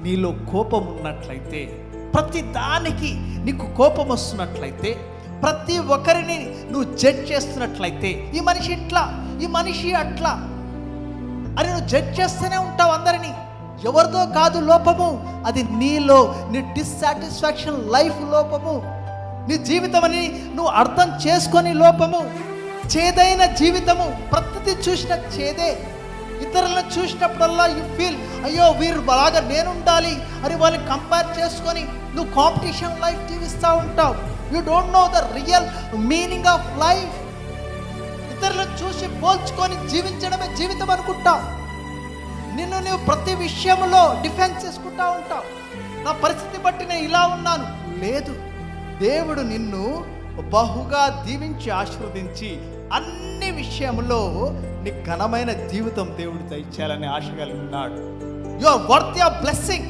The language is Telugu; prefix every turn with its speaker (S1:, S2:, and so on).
S1: నీలో కోపం ఉన్నట్లయితే, ప్రతి దానికి నీకు కోపం వస్తున్నట్లయితే, ప్రతి ఒక్కరిని నువ్వు జడ్జ్ చేస్తున్నట్లయితే, ఈ మనిషి ఇట్లా, ఈ మనిషి అట్లా అని నువ్వు జడ్జ్ చేస్తూనే ఉంటావు అందరినీ. ఎవరితో కాదు లోపము, అది నీలో, నీ డిస్సాటిస్ఫాక్షన్ లైఫ్ లోపము, నీ జీవితం అని నువ్వు అర్థం చేసుకొని లోపము. చేదైన జీవితము, ప్రతిదీ చూసిన చేదే. ఇతరులను చూసినప్పుడల్లా యు ఫీల్, అయ్యో వీరు బాగా నేనుండాలి అని వాళ్ళని కంపేర్ చేసుకొని నువ్వు కాంపిటీషన్ లైఫ్ జీవిస్తూ ఉంటావు. You don't know the real meaning of life. ఇతరులను చూసి పోల్చుకొని జీవించడమే జీవితం అనుకుంటావు. నిన్ను నువ్వు ప్రతి విషయంలో డిఫెన్స్ చేసుకుంటూ ఉంటావు. నా పరిస్థితి బట్టి నేను ఇలా ఉన్నాను. లేదు, దేవుడు నిన్ను బహుగా దీవించి ఆశీర్వదించి అన్ని విషయంలో నీ ఘనమైన జీవితం దేవుడు దయచేయాలని ఆశ కలిగి ఉన్నాడు. You are worth your blessing.